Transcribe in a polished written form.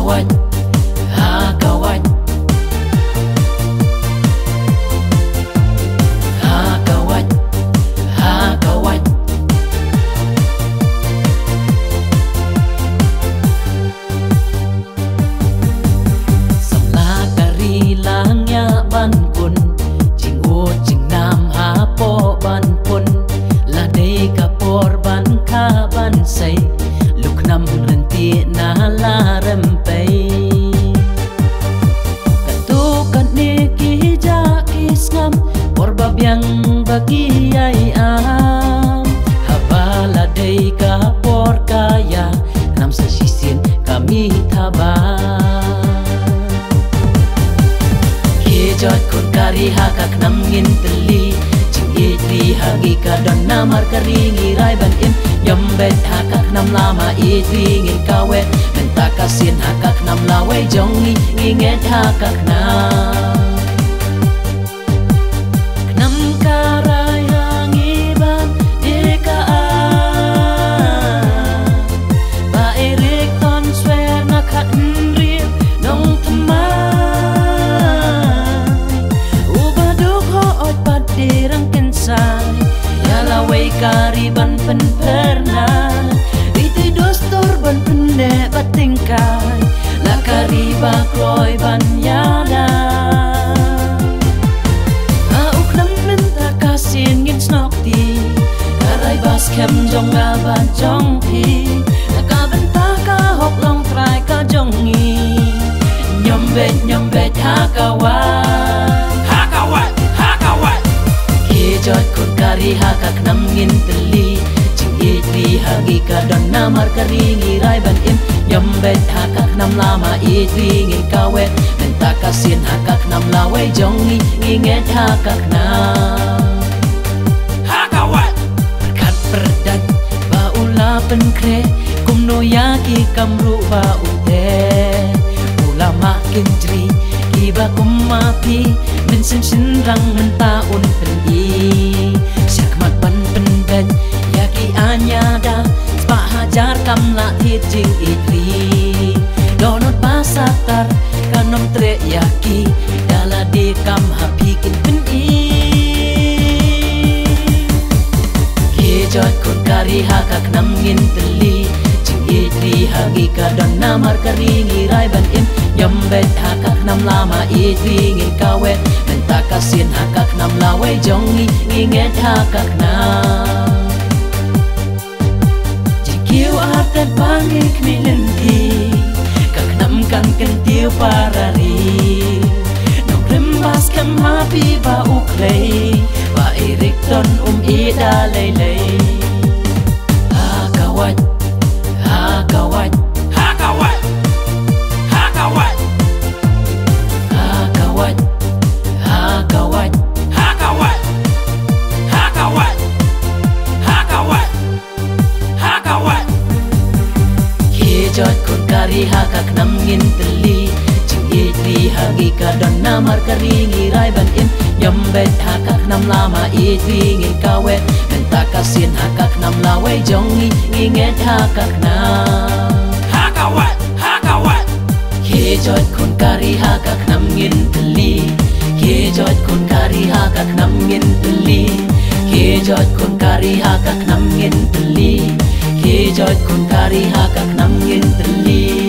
kawat, ha kawat, ha kawat, ha kawat. Samla kari langnya ban kun, jing o jing nam ha po ban pun, la dei kapor ban ka ban say. Nam renti na la rempai katukan ni kija isngam porbab yang bagi ai am habala dei ka por kaya nam sesisin kami tabar kijot kun kari hakak nam ngin teli jing itri hagi ka don namar kari ngirai ban im Yombet hakak nam lama itri ngin kawet Menta kasin hakak nam lawai jongi nginget hakak nam Knam karay hangiban dekaan Ba erik ton swer nakat nrip nong temai Ubaduk hoot pad dirang kensay Yalaway kariban pen pernah Iti dostor ban pendek batingkai La kariba kroy ban yada Auk nam minta kasin ngin snokti Karay bas kem jong ban jong pi Naka benta ka hok long try ka jongi Nyombet hakawat Hakawat, hakawat. Kijot kun kari hakak nam ngin teli Jing itri hagi ka don namar kari ngirai ban im Yombet hakak nam lama itri ngin kawet Menta kasin hakak nam lawai jongi nginget hakak nam Hakawat. Berkat perdat baula penkre Kumno yaki kamru baute Ula makin jri Iba kumapi Min sin rang mentaun peni Syakmat ban pendan Yaki anyada Spak hajar kam la jing itri Donot pasatar Kanom tre yaki Dala de kam hapikin peni Kijot kun kari hakak nam ngin teli Jing itri hagi ka don namar kari ngirai ban im Yombet hakak nam lama itri ngin kawet Menta kasin hakak nam lawai jongi nginget hakak nam Jikiu artet bangik milenti Kak nam kan kentiu parari Nong rimbas kem hapi ba uklei Ba irik ton ida lei Hakawat, hakawat Hakawat. Hakawat. Hakawat, hakawat, Hakawat. Hakawat. Hakawat. Hakawat. kijot kun kari hakak nam ngin teli Jing itri hagi ka don namar kari ngirai ban im Yombet hakak nam lama itri ngin kawet Menta kasin hakak nam lawai jongi nginget hakak nam Hakawat. Hakawat. Kijot kun kari hakak nam ngin teli Kijot kun kari hakak nam ngin teli Kijot kun kari hakak nam ngin teli Kijot kun kari hakak nam ngin teli